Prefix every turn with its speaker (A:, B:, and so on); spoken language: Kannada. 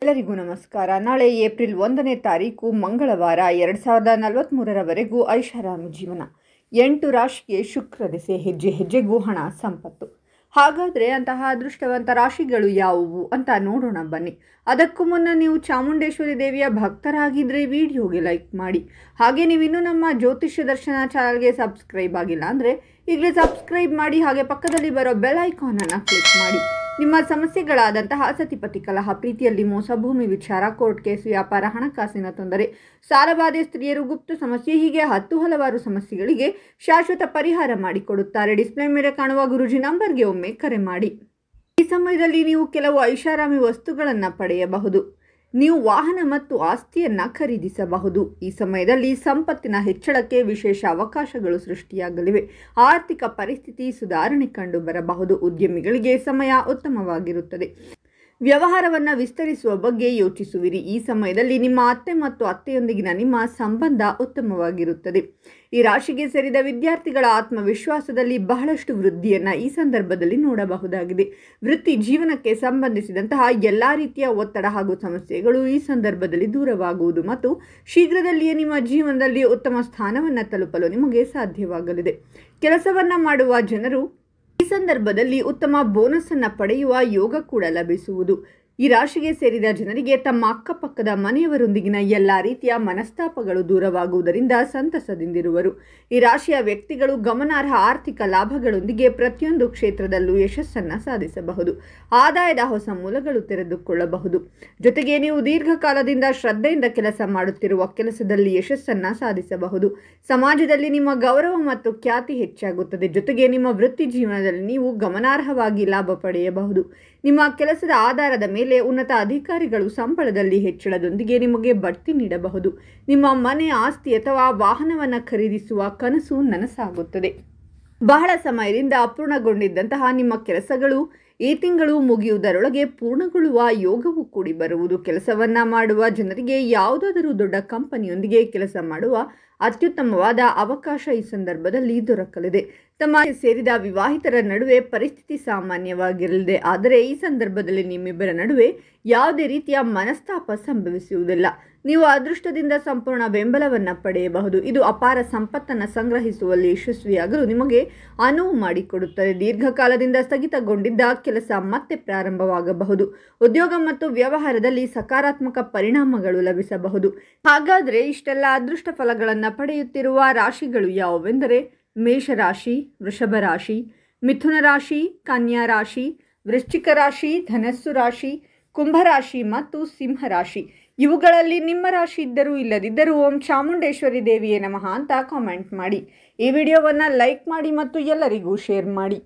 A: ಎಲ್ಲರಿಗೂ ನಮಸ್ಕಾರ. ನಾಳೆ ಏಪ್ರಿಲ್ 1ನೇ ತಾರೀಕು ಮಂಗಳವಾರ 2043ರವರೆಗೂ ಐಷಾರಾಮಿ ಜೀವನ. 8 ರಾಶಿಗೆ ಶುಕ್ರ ದಿಸೆ, ಹೆಜ್ಜೆ ಹೆಜ್ಜೆಗೂ ಹಣ ಸಂಪತ್ತು. ಹಾಗಾದರೆ ಅಂತಹ ಅದೃಷ್ಟವಂತ ರಾಶಿಗಳು ಯಾವುವು ಅಂತ ನೋಡೋಣ ಬನ್ನಿ. ಅದಕ್ಕೂ ಮುನ್ನ ನೀವು ಚಾಮುಂಡೇಶ್ವರಿ ದೇವಿಯ ಭಕ್ತರಾಗಿದ್ದರೆ ವಿಡಿಯೋಗೆ ಲೈಕ್ ಮಾಡಿ. ಹಾಗೆ ನೀವಿನ್ನೂ ನಮ್ಮ ಜ್ಯೋತಿಷ್ಯ ದರ್ಶನ ಚಾನಲ್ಗೆ ಸಬ್ಸ್ಕ್ರೈಬ್ ಆಗಿಲ್ಲ ಅಂದರೆ ಈಗಲೇ ಸಬ್ಸ್ಕ್ರೈಬ್ ಮಾಡಿ. ಹಾಗೆ ಪಕ್ಕದಲ್ಲಿ ಬರೋ ಬೆಲ್ ಐಕಾನನ್ನು ಕ್ಲಿಕ್ ಮಾಡಿ. ನಿಮ್ಮ ಸಮಸ್ಯೆಗಳಾದಂತಹ ಸತಿಪತಿ ಕಲಹ, ಪ್ರೀತಿಯಲ್ಲಿ ಮೋಸ, ಭೂಮಿ ವಿಚಾರ, ಕೋರ್ಟ್ ಕೇಸ್, ವ್ಯಾಪಾರ, ಹಣಕಾಸಿನ ತೊಂದರೆ, ಸಾಲಬಾಧೆ, ಸ್ತ್ರೀಯರು, ಗುಪ್ತ ಸಮಸ್ಯೆ, ಹೀಗೆ ಹಲವಾರು ಸಮಸ್ಯೆಗಳಿಗೆ ಶಾಶ್ವತ ಪರಿಹಾರ ಮಾಡಿಕೊಡುತ್ತಾರೆ. ಡಿಸ್ಪ್ಲೇ ಮೇಲೆ ಕಾಣುವ ಗುರುಜಿ ನಂಬರ್ಗೆ ಒಮ್ಮೆ ಕರೆ ಮಾಡಿ. ಈ ಸಮಯದಲ್ಲಿ ನೀವು ಕೆಲವು ಐಷಾರಾಮಿ ವಸ್ತುಗಳನ್ನು ಪಡೆಯಬಹುದು. ನೀವು ವಾಹನ ಮತ್ತು ಆಸ್ತಿಯನ್ನು ಖರೀದಿಸಬಹುದು. ಈ ಸಮಯದಲ್ಲಿ ಸಂಪತ್ತಿನ ಹೆಚ್ಚಳಕ್ಕೆ ವಿಶೇಷ ಅವಕಾಶಗಳು ಸೃಷ್ಟಿಯಾಗಲಿವೆ. ಆರ್ಥಿಕ ಪರಿಸ್ಥಿತಿ ಸುಧಾರಣೆ ಕಂಡು ಬರಬಹುದು. ಉದ್ಯಮಿಗಳಿಗೆ ಸಮಯ ಉತ್ತಮವಾಗಿರುತ್ತದೆ. ವ್ಯವಹಾರವನ್ನು ವಿಸ್ತರಿಸುವ ಬಗ್ಗೆ ಯೋಚಿಸುವಿರಿ. ಈ ಸಮಯದಲ್ಲಿ ನಿಮ್ಮ ಅತ್ತೆ ಮತ್ತು ಅತ್ತೆಯೊಂದಿಗಿನ ನಿಮ್ಮ ಸಂಬಂಧ ಉತ್ತಮವಾಗಿರುತ್ತದೆ. ಈ ರಾಶಿಗೆ ಸೇರಿದ ವಿದ್ಯಾರ್ಥಿಗಳ ಆತ್ಮವಿಶ್ವಾಸದಲ್ಲಿ ಬಹಳಷ್ಟು ವೃದ್ಧಿಯನ್ನು ಈ ಸಂದರ್ಭದಲ್ಲಿ ನೋಡಬಹುದಾಗಿದೆ. ವೃತ್ತಿ ಜೀವನಕ್ಕೆ ಸಂಬಂಧಿಸಿದಂತಹ ಎಲ್ಲ ರೀತಿಯ ಒತ್ತಡ ಹಾಗೂ ಸಮಸ್ಯೆಗಳು ಈ ಸಂದರ್ಭದಲ್ಲಿ ದೂರವಾಗುವುದು ಮತ್ತು ಶೀಘ್ರದಲ್ಲಿಯೇ ನಿಮ್ಮ ಜೀವನದಲ್ಲಿ ಉತ್ತಮ ಸ್ಥಾನವನ್ನು ತಲುಪಲು ನಿಮಗೆ ಸಾಧ್ಯವಾಗಲಿದೆ. ಕೆಲಸವನ್ನು ಮಾಡುವ ಜನರು ಈ ಸಂದರ್ಭದಲ್ಲಿ ಉತ್ತಮ ಬೋನಸ್ ಅನ್ನು ಪಡೆಯುವ ಯೋಗ ಕೂಡ ಲಭಿಸುವುದು. ಈ ರಾಶಿಗೆ ಸೇರಿದ ಜನರಿಗೆ ತಮ್ಮ ಅಕ್ಕಪಕ್ಕದ ಮನೆಯವರೊಂದಿಗಿನ ಎಲ್ಲ ರೀತಿಯ ಮನಸ್ತಾಪಗಳು ದೂರವಾಗುವುದರಿಂದ ಸಂತಸದಿಂದಿರುವರು. ಈ ರಾಶಿಯ ವ್ಯಕ್ತಿಗಳು ಗಮನಾರ್ಹ ಆರ್ಥಿಕ ಲಾಭಗಳೊಂದಿಗೆ ಪ್ರತಿಯೊಂದು ಕ್ಷೇತ್ರದಲ್ಲೂ ಯಶಸ್ಸನ್ನು ಸಾಧಿಸಬಹುದು. ಆದಾಯದ ಹೊಸ ಮೂಲಗಳು ತೆರೆದುಕೊಳ್ಳಬಹುದು. ಜೊತೆಗೆ ನೀವು ದೀರ್ಘಕಾಲದಿಂದ ಶ್ರದ್ಧೆಯಿಂದ ಕೆಲಸ ಮಾಡುತ್ತಿರುವ ಕೆಲಸದಲ್ಲಿ ಯಶಸ್ಸನ್ನು ಸಾಧಿಸಬಹುದು. ಸಮಾಜದಲ್ಲಿ ನಿಮ್ಮ ಗೌರವ ಮತ್ತು ಖ್ಯಾತಿ ಹೆಚ್ಚಾಗುತ್ತದೆ. ಜೊತೆಗೆ ನಿಮ್ಮ ವೃತ್ತಿ ಜೀವನದಲ್ಲಿ ನೀವು ಗಮನಾರ್ಹವಾಗಿ ಲಾಭ ಪಡೆಯಬಹುದು. ನಿಮ್ಮ ಕೆಲಸದ ಆಧಾರದ ಮೇಲೆ ಉನ್ನತ ಅಧಿಕಾರಿಗಳು ಸಂಬಳದಲ್ಲಿ ಹೆಚ್ಚಳದೊಂದಿಗೆ ನಿಮಗೆ ಬಡ್ತಿ ನೀಡಬಹುದು. ನಿಮ್ಮ ಮನೆ, ಆಸ್ತಿ ಅಥವಾ ವಾಹನವನ್ನು ಖರೀದಿಸುವ ಕನಸು ನನಸಾಗುತ್ತದೆ. ಬಹಳ ಸಮಯದಿಂದ ಅಪೂರ್ಣಗೊಂಡಿದ್ದಂತಹ ನಿಮ್ಮ ಕೆಲಸಗಳು ಈ ತಿಂಗಳು ಮುಗಿಯುವುದರೊಳಗೆ ಪೂರ್ಣಗೊಳ್ಳುವ ಯೋಗವು ಕೂಡಿ ಬರುವುದು. ಕೆಲಸವನ್ನ ಮಾಡುವ ಜನರಿಗೆ ಯಾವುದಾದರೂ ದೊಡ್ಡ ಕಂಪನಿಯೊಂದಿಗೆ ಕೆಲಸ ಮಾಡುವ ಅತ್ಯುತ್ತಮವಾದ ಅವಕಾಶ ಈ ಸಂದರ್ಭದಲ್ಲಿ ದೊರಕಲಿದೆ. ತಮ್ಮ ಸೇರಿದ ವಿವಾಹಿತರ ನಡುವೆ ಪರಿಸ್ಥಿತಿ ಸಾಮಾನ್ಯವಾಗಿರಲಿದೆ. ಆದರೆ ಈ ಸಂದರ್ಭದಲ್ಲಿ ನಿಮ್ಮಿಬ್ಬರ ನಡುವೆ ಯಾವುದೇ ರೀತಿಯ ಮನಸ್ತಾಪ ಸಂಭವಿಸುವುದಿಲ್ಲ. ನೀವು ಅದೃಷ್ಟದಿಂದ ಸಂಪೂರ್ಣ ಬೆಂಬಲವನ್ನು ಪಡೆಯಬಹುದು. ಇದು ಅಪಾರ ಸಂಪತ್ತನ್ನು ಸಂಗ್ರಹಿಸುವಲ್ಲಿ ಯಶಸ್ವಿಯಾಗಲು ನಿಮಗೆ ಅನುವು ಮಾಡಿಕೊಡುತ್ತದೆ. ದೀರ್ಘಕಾಲದಿಂದ ಸ್ಥಗಿತಗೊಂಡಿದ್ದ ಕೆಲಸ ಮತ್ತೆ ಪ್ರಾರಂಭವಾಗಬಹುದು. ಉದ್ಯೋಗ ಮತ್ತು ವ್ಯವಹಾರದಲ್ಲಿ ಸಕಾರಾತ್ಮಕ ಪರಿಣಾಮಗಳು ಲಭಿಸಬಹುದು. ಹಾಗಾದರೆ ಇಷ್ಟೆಲ್ಲ ಅದೃಷ್ಟ ಫಲಗಳನ್ನು ಪಡೆಯುತ್ತಿರುವ ರಾಶಿಗಳು ಯಾವುವೆಂದರೆ ಮೇಷರಾಶಿ, ವೃಷಭ ರಾಶಿ, ಮಿಥುನ ರಾಶಿ, ಕನ್ಯಾ ರಾಶಿ, ವೃಶ್ಚಿಕ ರಾಶಿ, ಧನಸ್ಸು ರಾಶಿ, ಕುಂಭರಾಶಿ ಮತ್ತು ಸಿಂಹರಾಶಿ. ಇವುಗಳಲ್ಲಿ ನಿಮ್ಮ ರಾಶಿ ಇದ್ದರೂ ಇಲ್ಲದಿದ್ದರೂ ಓಂ ಚಾಮುಂಡೇಶ್ವರಿ ದೇವಿಯೇ ನಮಃ ಅಂತ ಕಾಮೆಂಟ್ ಮಾಡಿ. ಈ ವಿಡಿಯೋವನ್ನು ಲೈಕ್ ಮಾಡಿ ಮತ್ತು ಎಲ್ಲರಿಗೂ ಶೇರ್ ಮಾಡಿ.